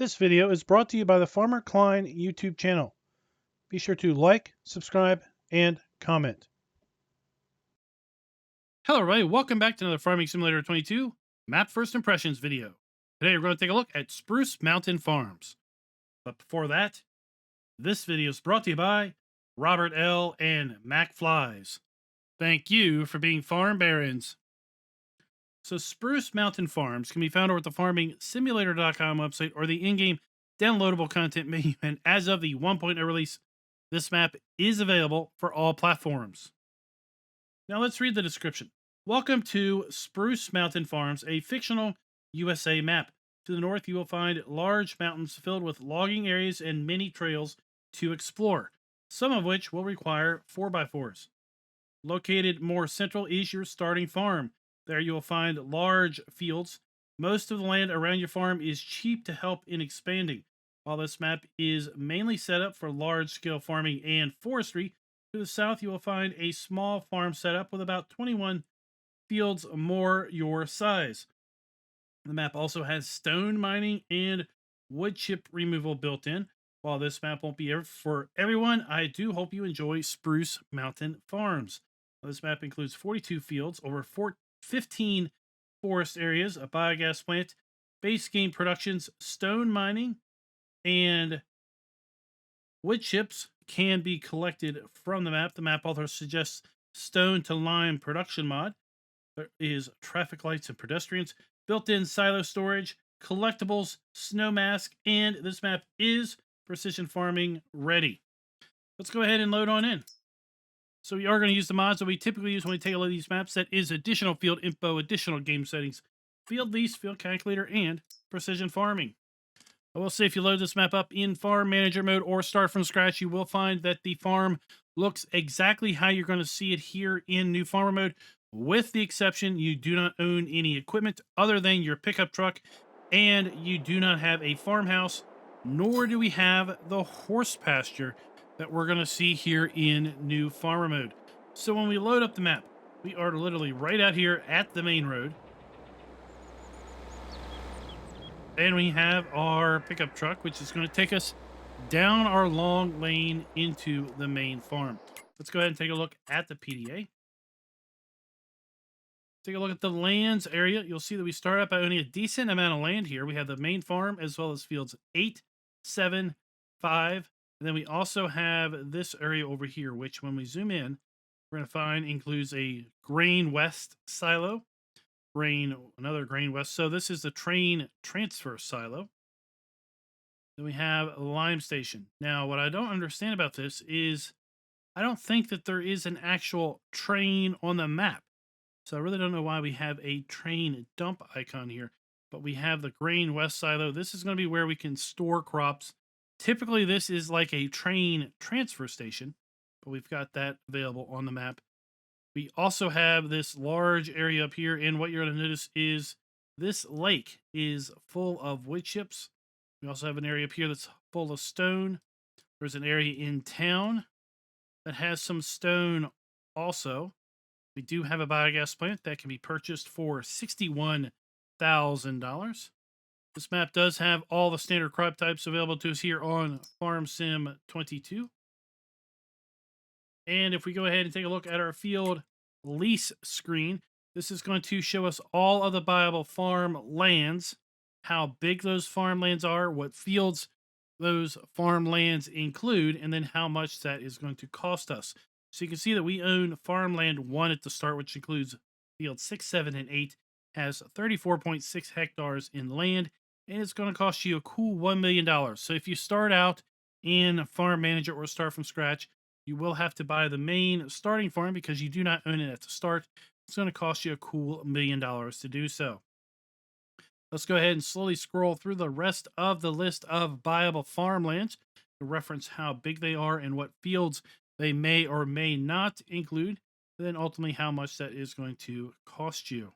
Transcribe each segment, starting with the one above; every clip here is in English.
This video is brought to you by the Farmer Klein YouTube channel. Be sure to like, subscribe, and comment. Hello everybody, welcome back to another Farming Simulator 22 Map First Impressions video. Today we're going to take a look at Spruce Mountain Farms. But before that, this video is brought to you by Robert L. and Mac Flies. Thank you for being farm barons. So Spruce Mountain Farms can be found over at the farmingsimulator.com website or the in-game downloadable content menu, and as of the 1.0 release, this map is available for all platforms. Now let's read the description. Welcome to Spruce Mountain Farms, a fictional USA map. To the north, you will find large mountains filled with logging areas and many trails to explore, some of which will require 4x4s. Located more central is your starting farm. There you will find large fields. Most of the land around your farm is cheap to help in expanding. While this map is mainly set up for large-scale farming and forestry, to the south you will find a small farm setup with about 21 fields more your size. The map also has stone mining and wood chip removal built in. While this map won't be for everyone, I do hope you enjoy Spruce Mountain Farms. This map includes 42 fields, over 15 forest areas, a biogas plant, base game productions, stone mining, and wood chips can be collected from the map. The map also suggests stone to lime production mod. There is traffic lights and pedestrians, built-in silo storage, collectibles, snow mask, and this map is precision farming ready. Let's go ahead and load on in. So we are going to use the mods that we typically use when we take a look at these maps. That is additional field info, additional game settings, field lease, field calculator, and precision farming. I will say if you load this map up in farm manager mode or start from scratch, you will find that the farm looks exactly how you're going to see it here in new farmer mode, with the exception you do not own any equipment other than your pickup truck, and you do not have a farmhouse, nor do we have the horse pasture that we're going to see here in new farmer mode. So when we load up the map, we are literally right out here at the main road. And we have our pickup truck, which is going to take us down our long lane into the main farm. Let's go ahead and take a look at the PDA. Take a look at the lands area. You'll see that we start out by owning a decent amount of land here. We have the main farm as well as fields 8, 7, 5. And then we also have this area over here, which when we zoom in, we're going to find includes a grain west silo. Another grain west. So this is the train transfer silo. Then we have a lime station. Now, what I don't understand about this is I don't think that there is an actual train on the map. So I really don't know why we have a train dump icon here, but we have the grain west silo. This is going to be where we can store crops. Typically, this is like a train transfer station, but we've got that available on the map. We also have this large area up here, and what you're going to notice is this lake is full of wood chips. We also have an area up here that's full of stone. There's an area in town that has some stone also. We do have a biogas plant that can be purchased for $61,000. This map does have all the standard crop types available to us here on Farm Sim 22. And if we go ahead and take a look at our field lease screen, this is going to show us all of the viable farm lands, how big those farmlands are, what fields those farmlands include, and then how much that is going to cost us. So you can see that we own farmland 1 at the start, which includes fields 6, 7, and 8, has 34.6 hectares in land, and it's going to cost you a cool $1 million. So if you start out in Farm Manager or start from scratch, you will have to buy the main starting farm because you do not own it at the start. It's going to cost you a cool $1 million to do so. Let's go ahead and slowly scroll through the rest of the list of viable farmlands to reference how big they are and what fields they may or may not include, and then ultimately how much that is going to cost you.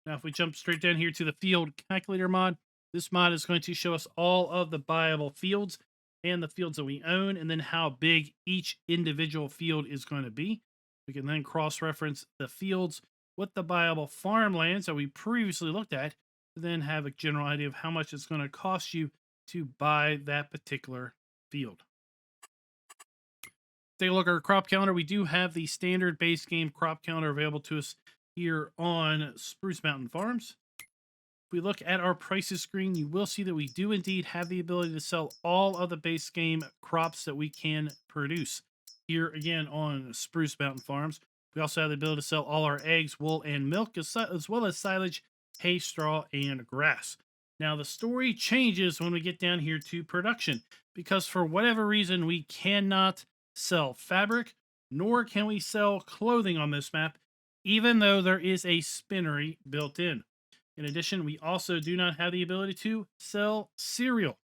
Now, if we jump straight down here to the field calculator mod, this mod is going to show us all of the viable fields and the fields that we own, and then how big each individual field is going to be. We can then cross-reference the fields with the buyable farmlands that we previously looked at to then have a general idea of how much it's going to cost you to buy that particular field. Take a look at our crop calendar. We do have the standard base game crop calendar available to us here on Spruce Mountain Farms. If we look at our prices screen, you will see that we do indeed have the ability to sell all of the base game crops that we can produce here again on Spruce Mountain Farms. We also have the ability to sell all our eggs, wool, and milk, as well as silage, hay, straw, and grass. Now, the story changes when we get down here to production, because for whatever reason, we cannot sell fabric, nor can we sell clothing on this map, even though there is a spinnery built in. In addition, we also do not have the ability to sell cereal.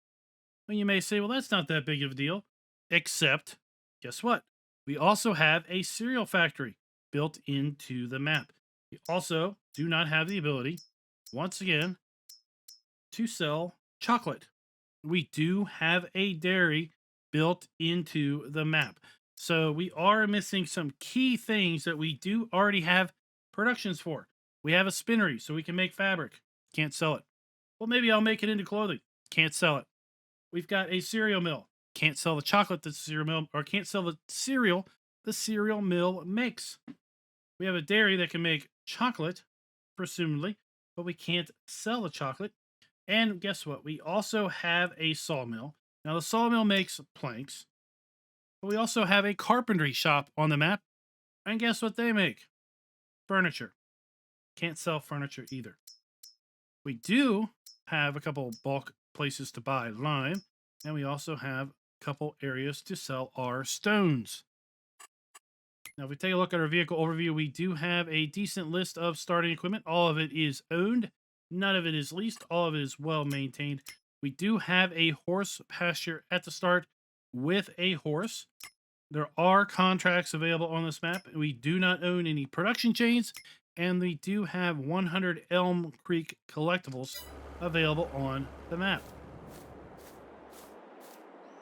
Well, you may say, well, that's not that big of a deal, except, guess what? We also have a cereal factory built into the map. We also do not have the ability, once again, to sell chocolate. We do have a dairy built into the map. So we are missing some key things that we do already have productions for. We have a spinnery, so we can make fabric. Can't sell it. Well, maybe I'll make it into clothing. Can't sell it. We've got a cereal mill. Can't sell the chocolate the cereal mill, or can't sell the cereal mill makes. We have a dairy that can make chocolate, presumably, but we can't sell the chocolate. And guess what? We also have a sawmill. Now, the sawmill makes planks, but we also have a carpentry shop on the map. And guess what they make? Furniture. Can't sell furniture either. We do have a couple bulk places to buy lime, and we also have a couple areas to sell our stones. Now, if we take a look at our vehicle overview, we do have a decent list of starting equipment. All of it is owned. None of it is leased. All of it is well maintained. We do have a horse pasture at the start with a horse. There are contracts available on this map. We do not own any production chains, and we do have 100 Elm Creek collectibles available on the map.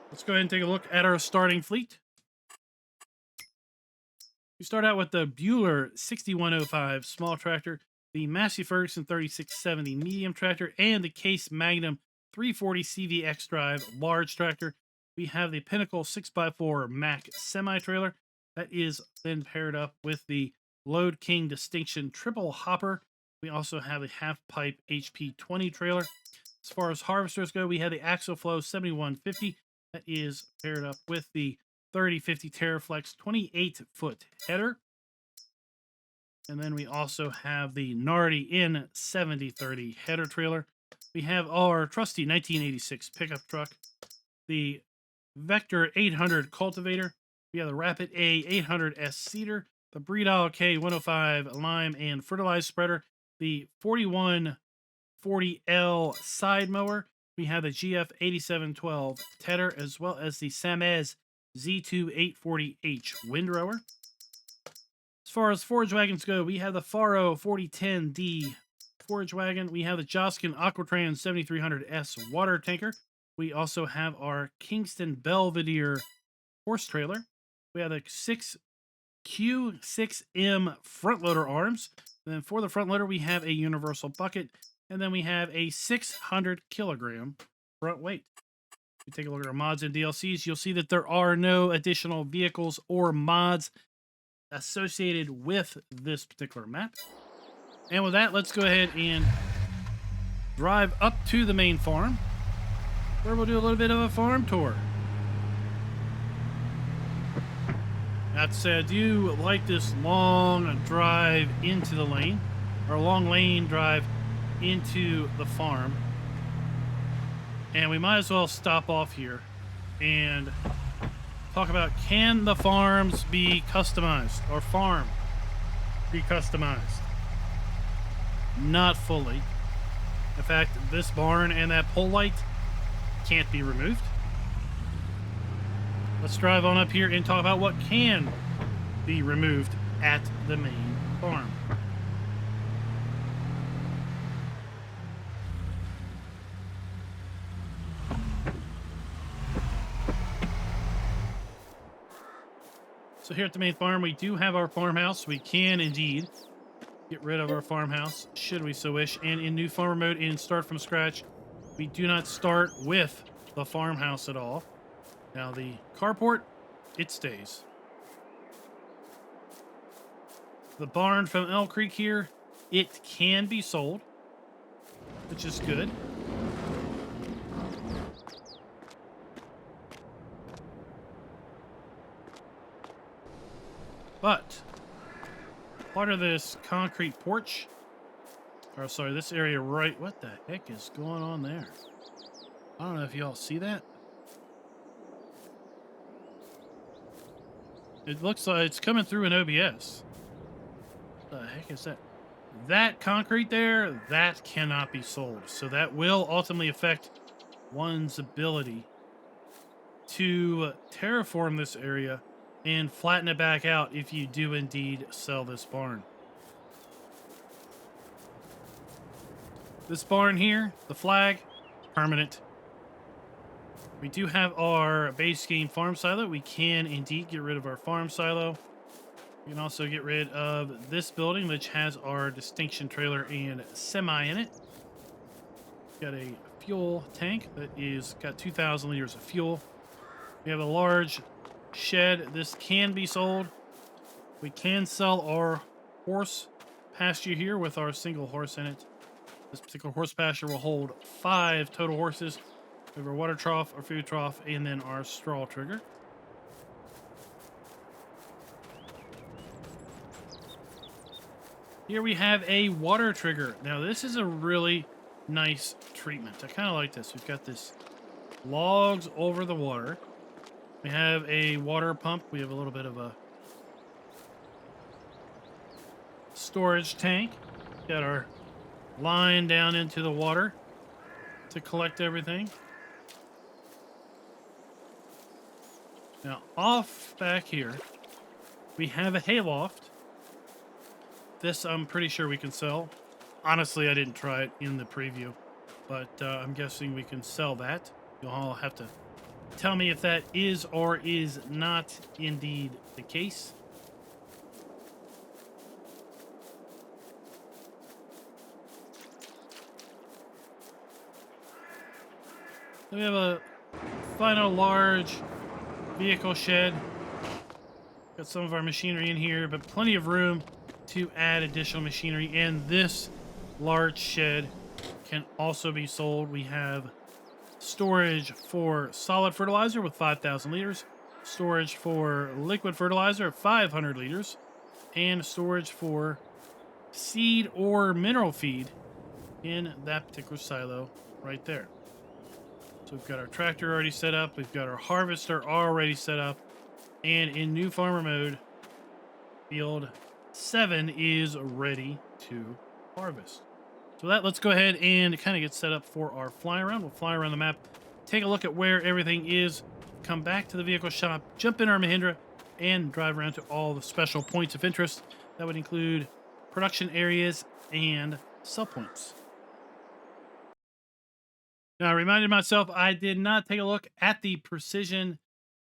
Let's go ahead and take a look at our starting fleet. We start out with the Bueller 6105 small tractor, the Massey Ferguson 3670 medium tractor, and the Case Magnum 340 CVX drive large tractor. We have the Pinnacle 6x4 Mack semi-trailer that is then paired up with the Load King Distinction triple hopper. We also have a half pipe HP 20 trailer. As far as harvesters go, we have the Axoflow 7150 that is paired up with the 3050 Terraflex 28-foot header. And then we also have the Nardi N 7030 header trailer. We have our trusty 1986 pickup truck, the Vector 800 cultivator. We have the Rapid A 800S seeder, the Breedall K 105 lime and fertilizer spreader, the 4140L side mower. We have the GF 8712 tedder, as well as the Samez Z2 840H windrower. As far as forage wagons go, we have the Faro 4010D forage wagon. We have the Joskin Aquatrans 7300S water tanker. We also have our Kingston Belvedere horse trailer. We have the 6Q6M front loader arms. And then for the front loader, we have a universal bucket. And then we have a 600 kilogram front weight. If you take a look at our mods and DLCs, you'll see that there are no additional vehicles or mods associated with this particular map. And with that, let's go ahead and drive up to the main farm, where we'll do a little bit of a farm tour. That said, I do like this long drive into the lane, or long lane drive into the farm. And we might as well stop off here and talk about, can the farms be customized, or farm be customized? Not fully. In fact, this barn and that pole light can't be removed. Let's drive on up here and talk about what can be removed at the main farm. So here at the main farm, we do have our farmhouse. We can indeed get rid of our farmhouse, should we so wish. And in new farmer mode and start from scratch, we do not start with the farmhouse at all. Now the carport, it stays. The barn from Elk Creek here, it can be sold, which is good. But part of this concrete porch, or sorry, this area right, what the heck is going on there? I don't know if y'all see that. It looks like it's coming through an OBS. What the heck is that? That concrete there, that cannot be sold. So that will ultimately affect one's ability to terraform this area and flatten it back out if you do indeed sell this barn. This barn here, the flag, permanent. We do have our base game farm silo. We can indeed get rid of our farm silo. We can also get rid of this building, which has our distinction trailer and semi in it. Got a fuel tank that is got 2,000 liters of fuel. We have a large shed. This can be sold. We can sell our horse pasture here with our single horse in it. This particular horse pasture will hold 5 total horses. We have our water trough, our food trough, and then our straw trigger. Here we have a water trigger. Now this is a really nice treatment. I kind of like this. We've got this logs over the water. We have a water pump. We have a little bit of a storage tank. Got our line down into the water to collect everything. Now off back here, we have a hayloft. This I'm pretty sure we can sell. Honestly, I didn't try it in the preview, but I'm guessing we can sell that. You'll all have to tell me if that is or is not indeed the case. Then we have a final large vehicle shed. Got some of our machinery in here, but plenty of room to add additional machinery. And this large shed can also be sold. We have storage for solid fertilizer with 5,000 liters, storage for liquid fertilizer of 500 liters, and storage for seed or mineral feed in that particular silo right there. So we've got our tractor already set up, we've got our harvester already set up, and in new farmer mode, field 7 is ready to harvest. So let's go ahead and kind of get set up for our fly around. We'll fly around the map, take a look at where everything is, come back to the vehicle shop, jump in our Mahindra, and drive around to all the special points of interest. That would include production areas and sell points. Now, I reminded myself I did not take a look at the precision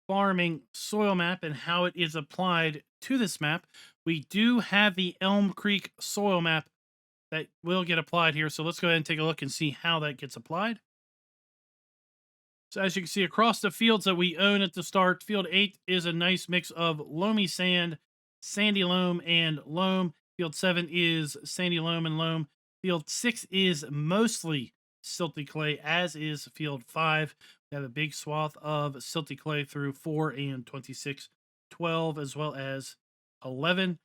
farming soil map and how it is applied to this map. We do have the Elm Creek soil map that will get applied here. So let's go ahead and take a look and see how that gets applied. So as you can see across the fields that we own at the start, field 8 is a nice mix of loamy sand, sandy loam, and loam. Field 7 is sandy loam and loam. Field 6 is mostly silty clay, as is field 5. We have a big swath of silty clay through 4 and 26, 12, as well as 11.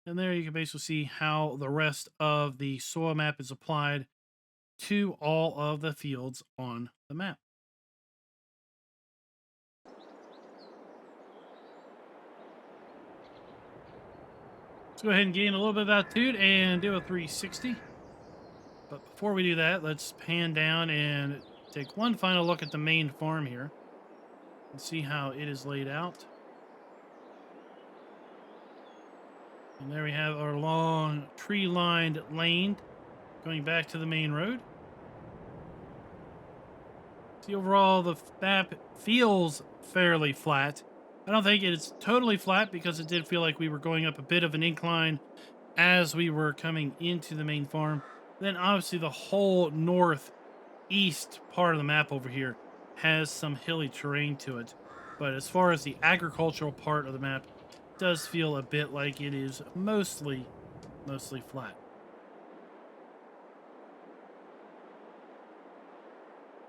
And there you can basically see how the rest of the soil map is applied to all of the fields on the map. Let's go ahead and gain a little bit of altitude and do a 360. But before we do that, let's pan down and take one final look at the main farm here and see how it is laid out. And there we have our long tree-lined lane going back to the main road. See, overall, the map feels fairly flat. I don't think it's totally flat because it did feel like we were going up a bit of an incline as we were coming into the main farm. Then obviously the whole northeast part of the map over here has some hilly terrain to it. But as far as the agricultural part of the map, it does feel a bit like it is mostly flat.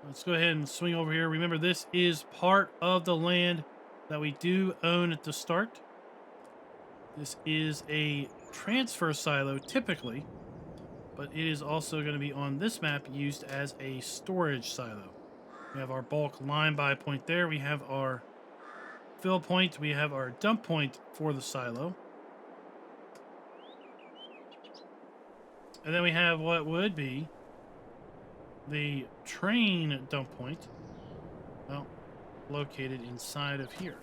Let's go ahead and swing over here. Remember, this is part of the land that we do own at the start. This is a transfer silo typically, but it is also going to be on this map used as a storage silo. We have our bulk line buy point there. We have our fill point. We have our dump point for the silo. And then we have what would be the train dump point, well, located inside of here.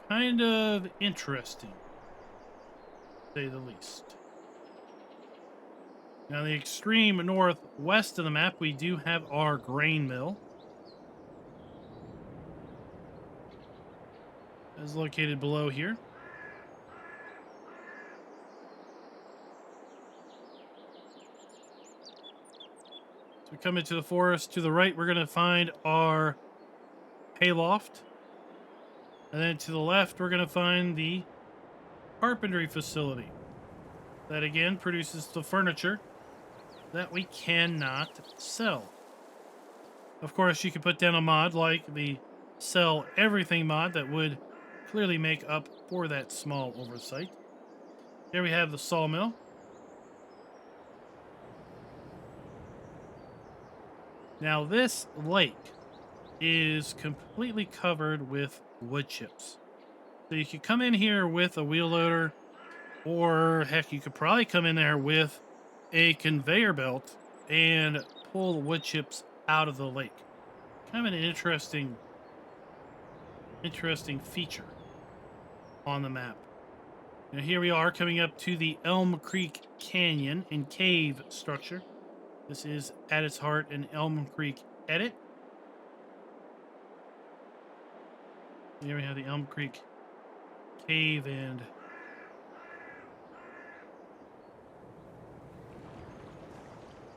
Kind of interesting, to say the least. Now, the extreme northwest of the map, we do have our grain mill. It's located below here. So we come into the forest. To the right, we're going to find our hayloft. And then to the left, we're going to find the carpentry facility. That again produces the furniture that we cannot sell. Of course, you could put down a mod like the sell everything mod that would clearly make up for that small oversight. Here we have the sawmill. Now this lake is completely covered with wood chips. So you could come in here with a wheel loader, or heck, you could probably come in there with a conveyor belt and pull the wood chips out of the lake. Kind of an interesting feature on the map. Now here we are coming up to the Elm Creek Canyon and cave structure. This is at its heart an Elm Creek edit. Here we have the Elm Creek cave and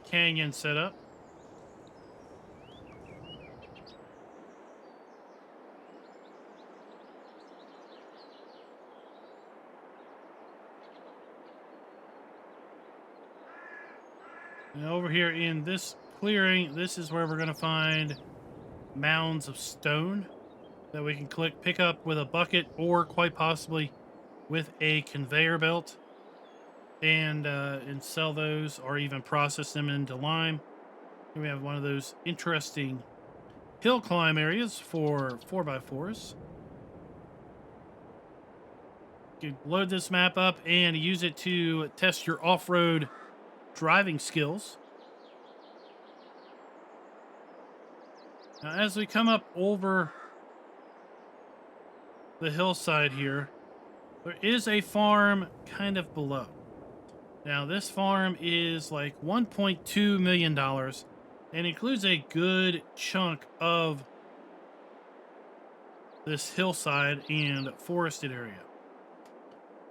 canyon set up. And over here in this clearing, this is where we're going to find mounds of stone that we can pick up with a bucket or quite possibly with a conveyor belt and sell those or even process them into lime. Here we have one of those interesting hill climb areas for 4x4s. You can load this map up and use it to test your off-road driving skills. Now, as we come up over the hillside here, there is a farm kind of below. Now, this farm is like $1.2 million and includes a good chunk of this hillside and forested area.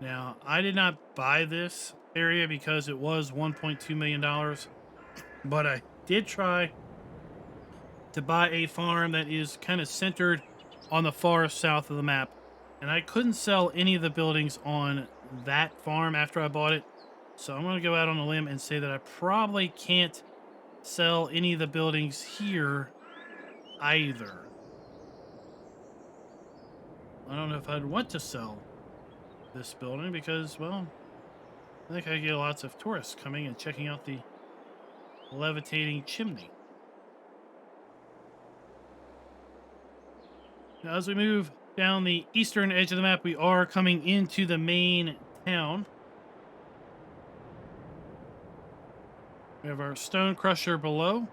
Now, I did not buy this area because it was $1.2 million, but I did try to buy a farm that is kind of centered on the far south of the map, and I couldn't sell any of the buildings on that farm after I bought it. So I'm going to go out on a limb and say that I probably can't sell any of the buildings here either. I don't know if I'd want to sell this building because, well, I think I get lots of tourists coming and checking out the levitating chimney. Now, as we move down the eastern edge of the map, we are coming into the main town. We have our stone crusher below.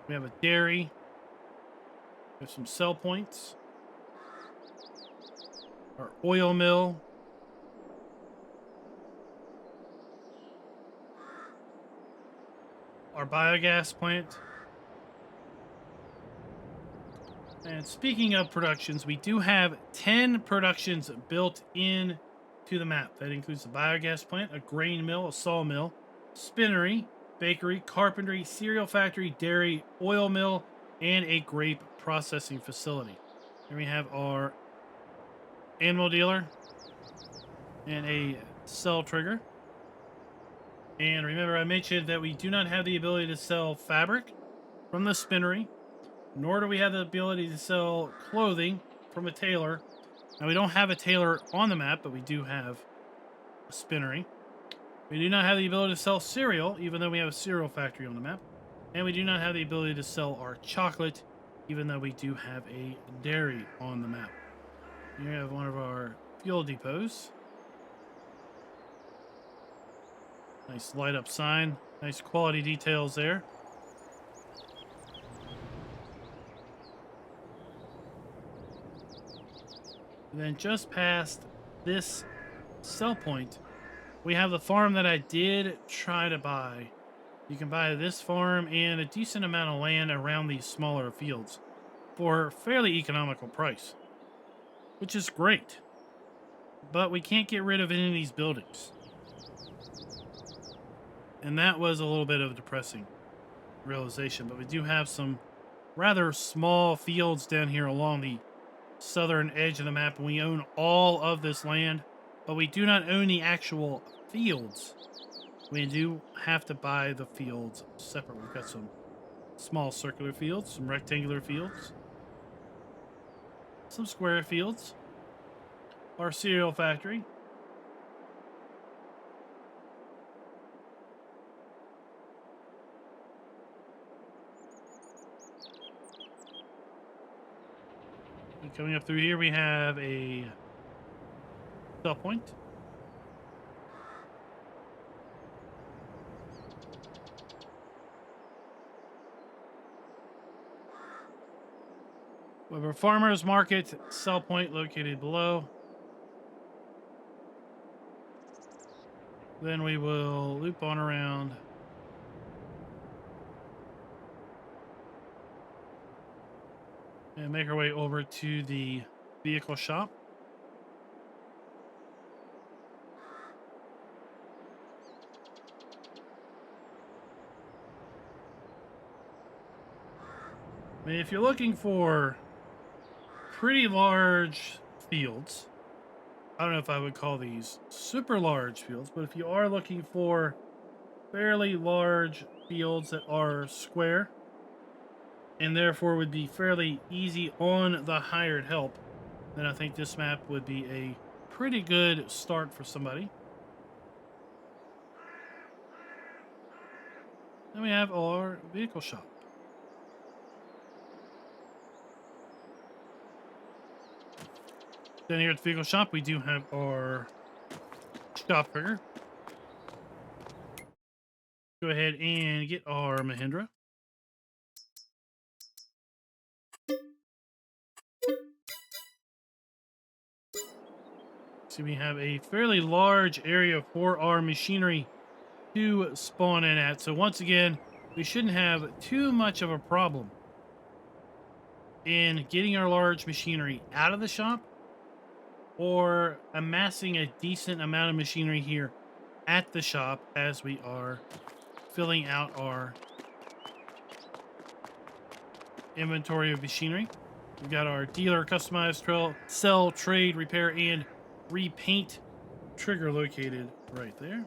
We have a dairy. We have some sell points. Our oil mill. Our biogas plant. And speaking of productions, we do have 10 productions built in to the map. That includes a biogas plant, a grain mill, a sawmill, spinnery, bakery, carpentry, cereal factory, dairy, oil mill, and a grape processing facility. Then we have our animal dealer and a cell trigger. And remember, I mentioned that we do not have the ability to sell fabric from the spinnery, nor do we have the ability to sell clothing from a tailor. Now, we don't have a tailor on the map, but we do have a spinnery. We do not have the ability to sell cereal, even though we have a cereal factory on the map. And we do not have the ability to sell our chocolate, even though we do have a dairy on the map. Here we have one of our fuel depots. Nice light up sign. Nice quality details there. And then just past this sell point, we have the farm that I did try to buy. You can buy this farm and a decent amount of land around these smaller fields for a fairly economical price, which is great. But we can't get rid of any of these buildings. And that was a little bit of a depressing realization. But we do have some rather small fields down here along the southern edge of the map, and we own all of this land, but we do not own the actual fields. We do have to buy the fields separate. We've got some small circular fields, some rectangular fields, some square fields, our cereal factory, and coming up through here we have a sell point. We have a farmer's market sell point located below. Then we will loop on around and make our way over to the vehicle shop. I mean, if you're looking for pretty large fields, I don't know if I would call these super large fields, but if you are looking for fairly large fields that are square and therefore would be fairly easy on the hired help, then I think this map would be a pretty good start for somebody. Then we have our vehicle shop. Down here at the vehicle shop, we do have our shop trigger. Go ahead and get our Mahindra. So we have a fairly large area for our machinery to spawn in at. So once again, we shouldn't have too much of a problem in getting our large machinery out of the shop or amassing a decent amount of machinery here at the shop as we are filling out our inventory of machinery. We've got our dealer, customized, sell, trade, repair, and repaint trigger located right there.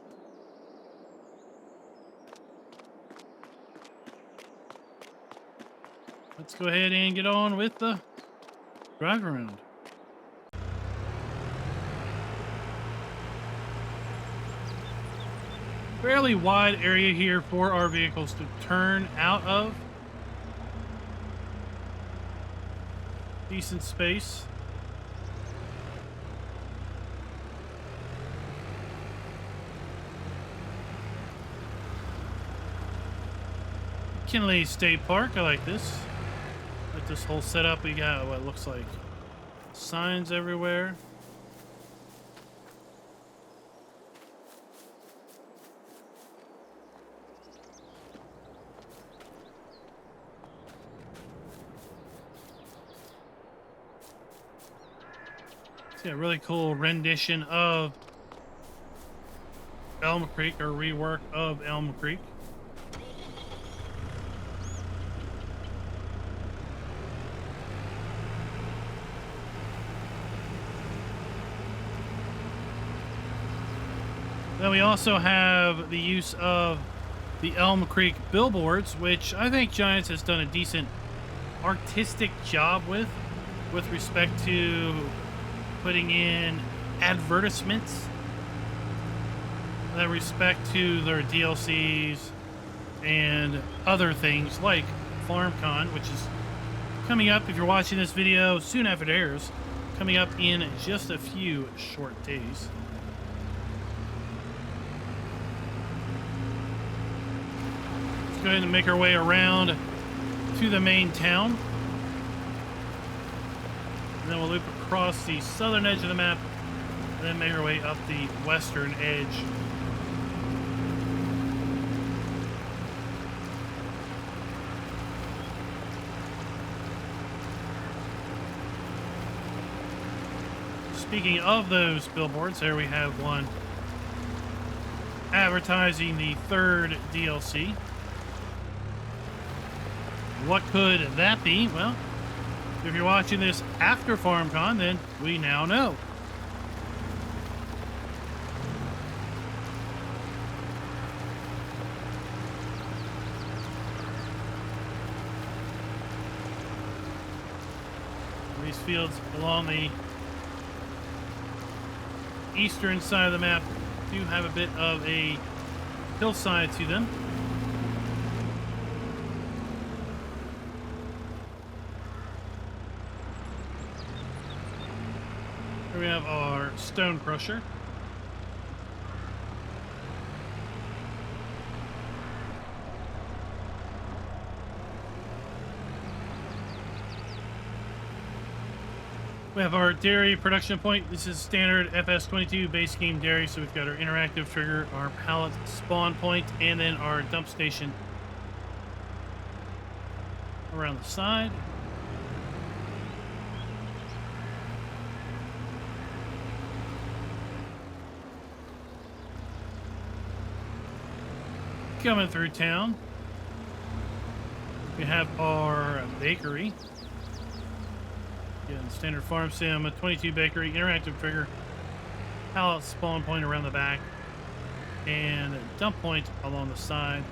Let's go ahead and get on with the drive around. Fairly wide area here for our vehicles to turn out of. Decent space. Kinley State Park, I like this. I like this whole setup. We got what looks like signs everywhere. See a really cool rendition of Elm Creek, or rework of Elm Creek. Then we also have the use of the Elm Creek billboards, which I think Giants has done a decent artistic job with respect to putting in advertisements that respect to their DLCs and other things like FarmCon, which is coming up, if you're watching this video soon after it airs, coming up in just a few short days. Let's go ahead and make our way around to the main town. And then we'll loop across the southern edge of the map and then make our way up the western edge. Speaking of those billboards, there we have one advertising the third DLC. What could that be? Well, if you're watching this after FarmCon, then we now know. These fields along the eastern side of the map do have a bit of a hillside to them. Here we have our stone crusher. We have our dairy production point. This is standard FS22 base game dairy. So we've got our interactive trigger, our pallet spawn point, and then our dump station around the side. Coming through town, we have our bakery. Again, standard farm sim, a 22 bakery, interactive trigger, pallet spawn point around the back, and a dump point along the side.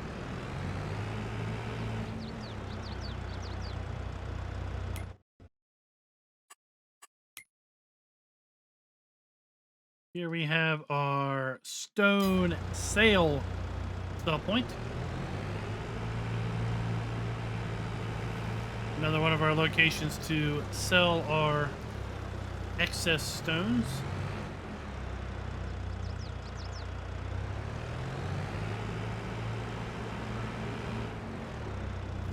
Here we have our stone sale sell point. Another one of our locations to sell our excess stones.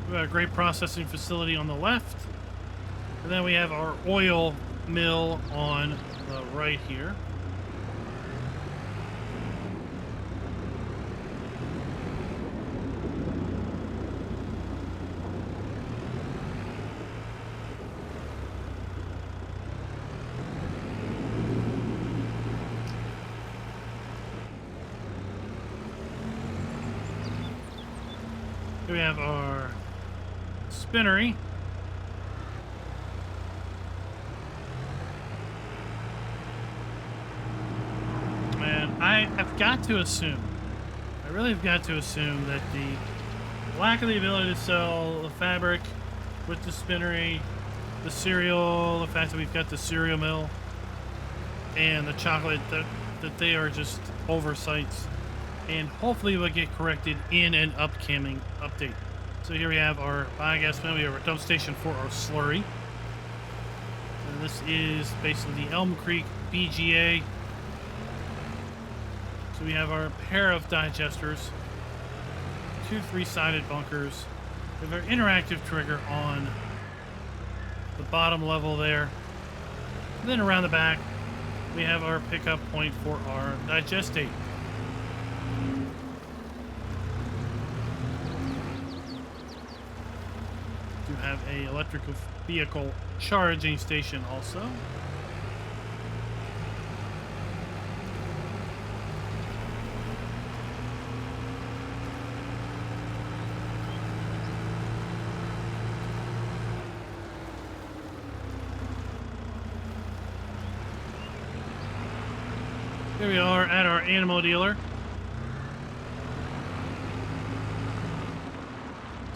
We've got a great processing facility on the left. And then we have our oil mill on the right here. We have our spinnery. And I've got to assume, I really have got to assume that the lack of the ability to sell the fabric with the spinnery, the cereal, the fact that we've got the cereal mill, and the chocolate, that they are just oversights. And hopefully will get corrected in an upcoming update. So here we have our biogas mill. We have our dump station for our slurry. And this is basically the Elm Creek BGA. So we have our pair of digesters, 2 3-sided bunkers. We have our interactive trigger on the bottom level there. And then around the back, we have our pickup point for our digestate. Have a electrical vehicle charging station also. we are at our animal dealer.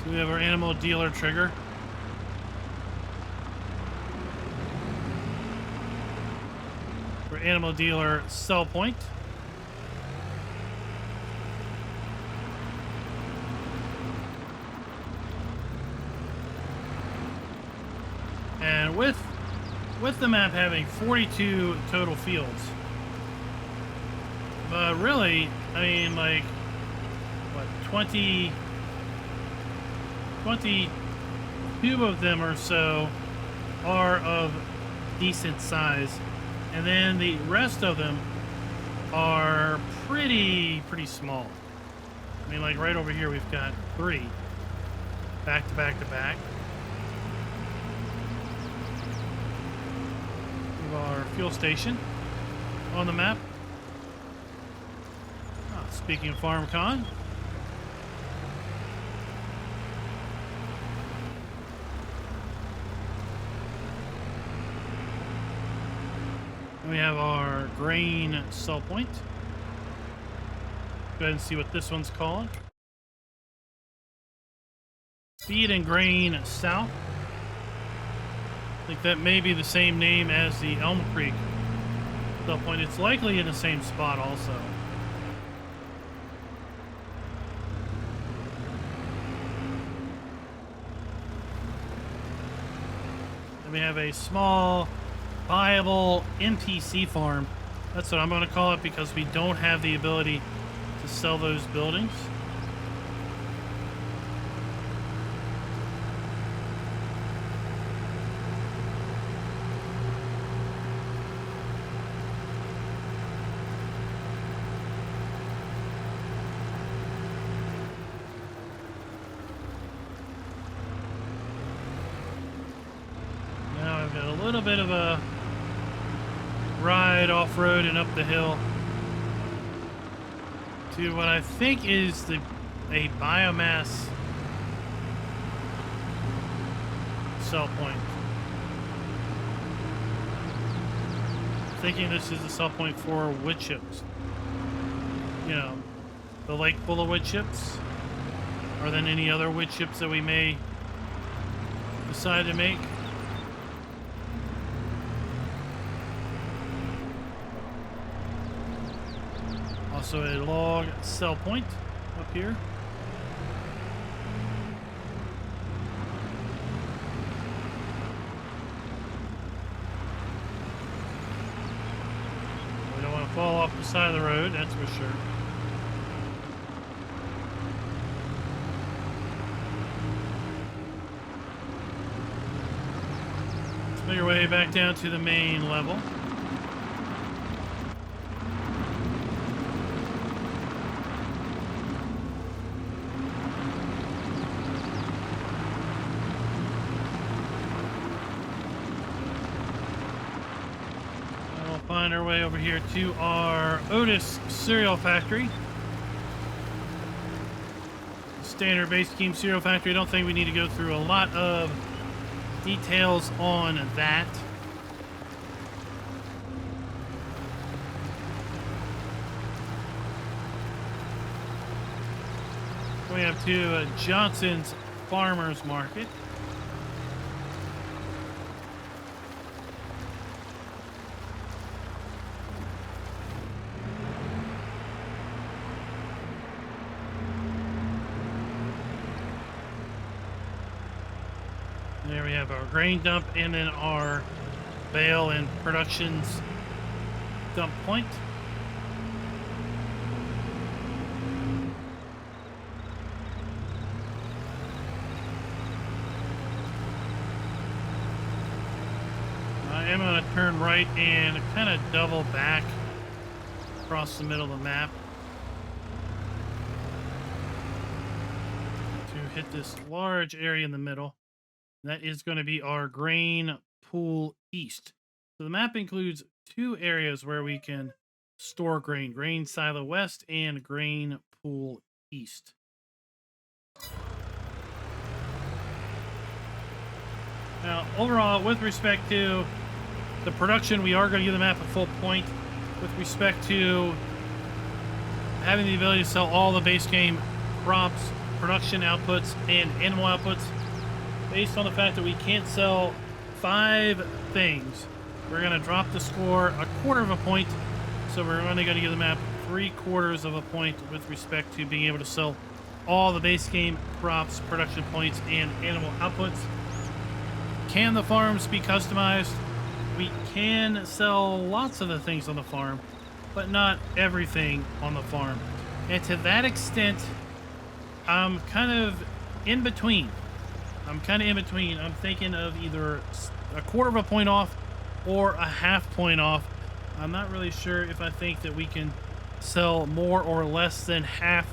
So we have our animal dealer trigger. Our animal dealer sell point. And with the map having 42 total fields, but really, I mean, like, what, 22 of them or so are of decent size, and then the rest of them are pretty small. I mean, like right over here, we've got 3 back to back to back. Our fuel station on the map. Speaking of FarmCon, we have our grain sell point. Go ahead and see what this one's called. Feed and Grain South. I think that may be the same name as the Elm Creek sell point. It's likely in the same spot also. And we have a small, viable NPC farm. That's what I'm going to call it, because we don't have the ability to sell those buildings. Got a little bit of a ride off-road and up the hill to what I think is a biomass sell point. I'm thinking this is the sell point for wood chips. You know, the lake full of wood chips, or then any other wood chips that we may decide to make. Also a log sell point up here. We don't want to fall off the side of the road, that's for sure. Let's make our way back down to the main level. Find our way over here to our Otis cereal factory. Standard base scheme cereal factory. I don't think we need to go through a lot of details on that. We have to Johnson's Farmers Market. There we have our grain dump, and then our bale and productions dump point. I am going to turn right and kind of double back across the middle of the map to hit this large area in the middle. That is going to be our grain pool east. So the map includes 2 areas where we can store grain. Grain silo west and grain pool east. Now, overall, with respect to the production, we are going to give the map a full point. with respect to having the ability to sell all the base game crops, production outputs, and animal outputs. Based on the fact that we can't sell 5 things, we're going to drop the score 1/4 of a point. So we're only going to give the map 3/4 of a point with respect to being able to sell all the base game crops, production points, and animal outputs. Can the farms be customized? We can sell lots of the things on the farm, but not everything on the farm. And to that extent, I'm kind of in between. I'm thinking of either 1/4 of a point off or a 1/2 point off. I'm not really sure if I think that we can sell more or less than half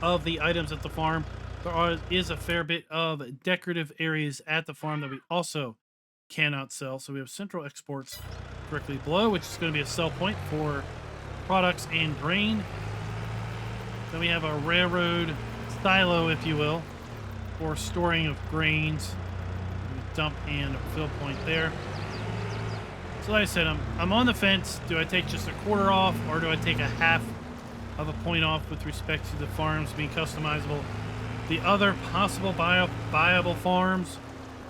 of the items at the farm. There is a fair bit of decorative areas at the farm that we also cannot sell. So we have central exports directly below, which is going to be a sell point for products and grain. Then we have a railroad silo, if you will, for storing of grains. Dump and fill point there. So like I said, I'm on the fence. Do I take just 1/4 off, or do I take a 1/2 of a point off with respect to the farms being customizable? The other possible viable farms,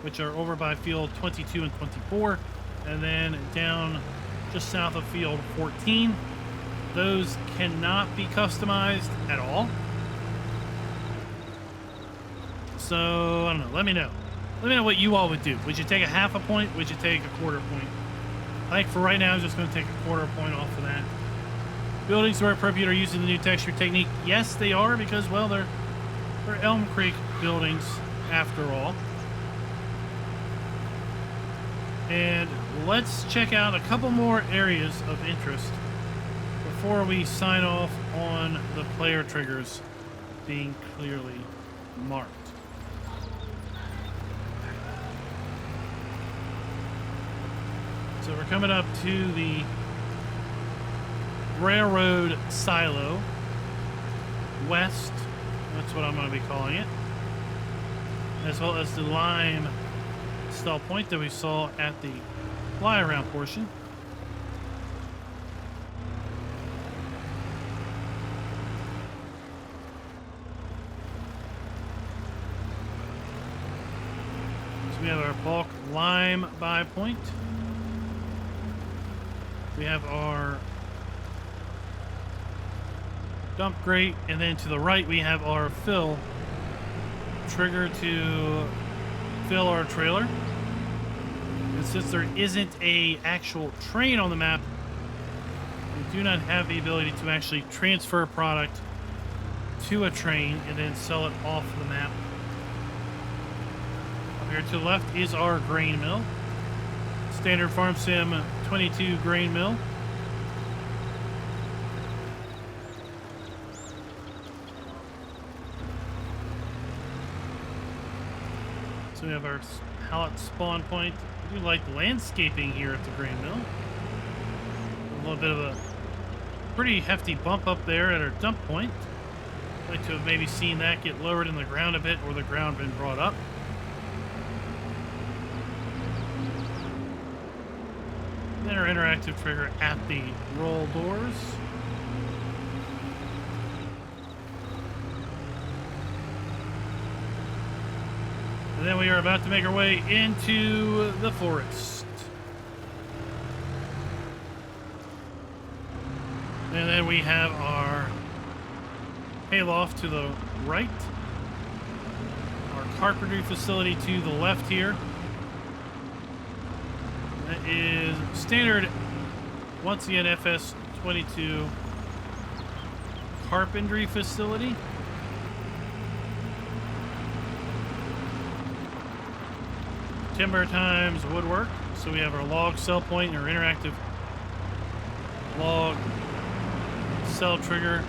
which are over by field 22 and 24, and then down just south of field 14, those cannot be customized at all. So I don't know. Let me know. Let me know what you all would do. Would you take a 1/2 a point? Would you take 1/4 point? I think for right now, I'm just going to take 1/4 point off for that. Buildings where appropriate are using the new texture technique. Yes, they are, because, well, they're Elm Creek buildings after all. And let's check out a couple more areas of interest before we sign off on the player triggers being clearly marked. So we're coming up to the railroad silo west. That's what I'm going to be calling it. As well as the lime stall point that we saw at the fly around portion. So we have our bulk lime buy point. We have our dump grate, and then to the right we have our fill trigger to fill our trailer. And since there isn't a actual train on the map, we do not have the ability to actually transfer product to a train and then sell it off the map. Up here to the left is our grain mill. Standard Farm Sim 22 grain mill. So we have our pallet spawn point. I do like landscaping here at the grain mill. A little bit of a pretty hefty bump up there at our dump point. I'd like to have maybe seen that get lowered in the ground a bit, or the ground been brought up. Then our interactive trigger at the roll doors. And then we are about to make our way into the forest. And then we have our hayloft to the right. Our carpentry facility to the left here. That is standard, once again, FS22 carpentry facility. Timber times woodwork. So we have our log sell point and our interactive log sell trigger.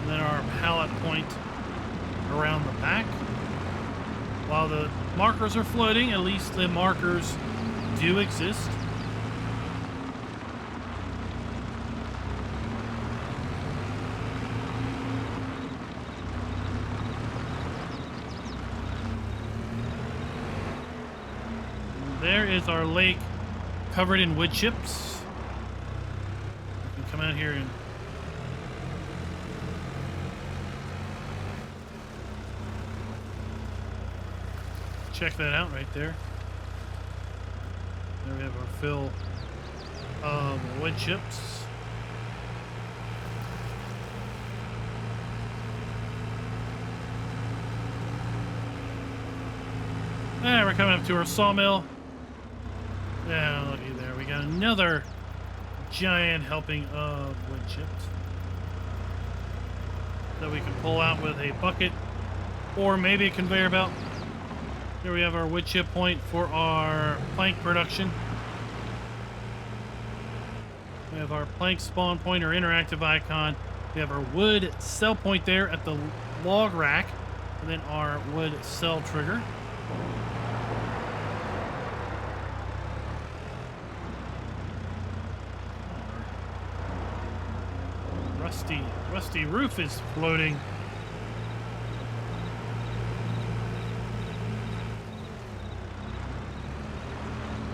And then our pallet point around the back. While the markers are floating, at least the markers do exist. There is our lake covered in wood chips. down here and check that out right there. There we have our fill of wood chips. And we're coming up to our sawmill. Yeah, looky there. We got another giant helping of wood chips that we can pull out with a bucket or maybe a conveyor belt. Here we have our wood chip point for our plank production. We have our plank spawn point or interactive icon. We have our wood cell point there at the log rack, and then our wood cell trigger. Rusty roof is floating.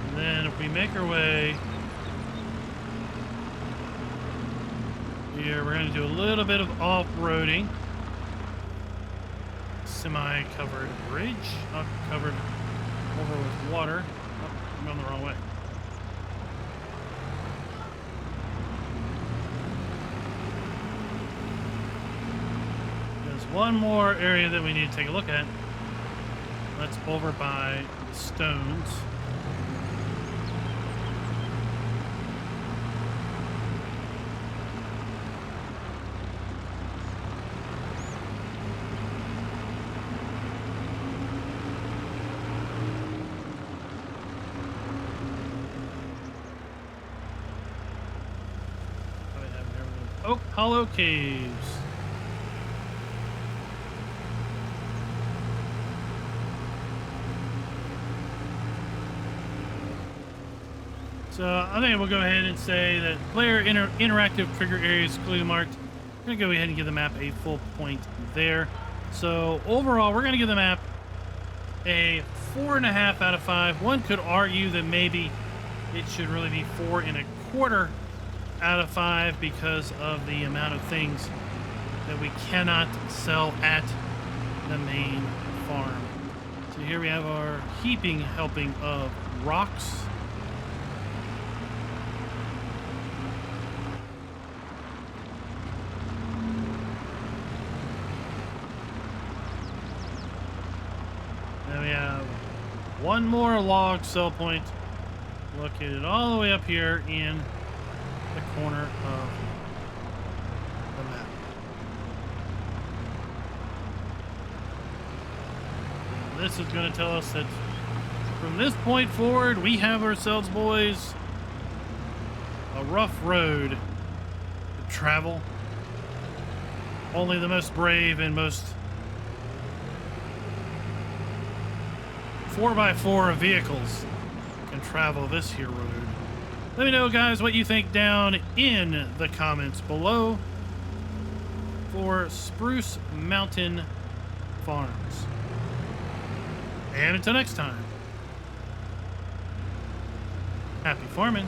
And then if we make our way here, we're going to do a little bit of off-roading. Semi-covered bridge, not covered over with water. Oh, I'm going the wrong way. One more area that we need to take a look at. That's over by the stones. Oak Hollow Caves. So I think we'll go ahead and say that player interactive trigger areas clearly marked. We're going to go ahead and give the map a full point there. So overall, we're going to give the map a 4.5 out of 5. One could argue that maybe it should really be 4.25 out of 5 because of the amount of things that we cannot sell at the main farm. So here we have our heaping helping of rocks. Then we have one more log sell point located all the way up here in the corner of the map. This is going to tell us that from this point forward, we have ourselves, boys, a rough road to travel. Only the most brave and most 4x4 vehicles can travel this here road. Let me know, guys, what you think down in the comments below for Spruce Mountain Farms. And until next time, happy farming.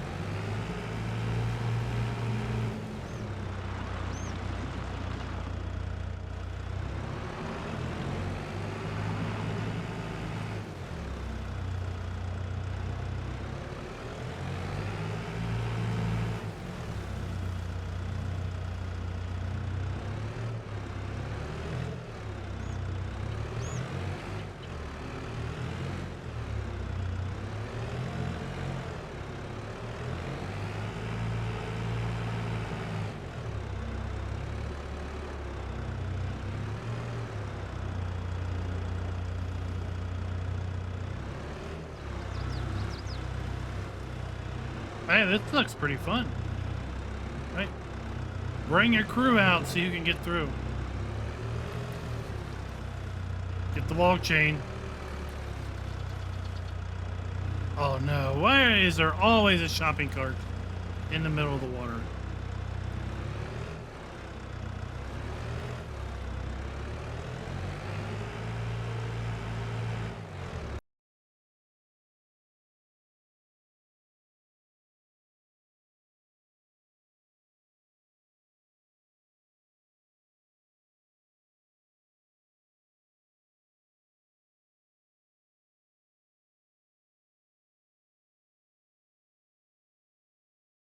Hey, this looks pretty fun. Right? Bring your crew out so you can get through. Get the log chain. Oh no, why is there always a shopping cart in the middle of the water?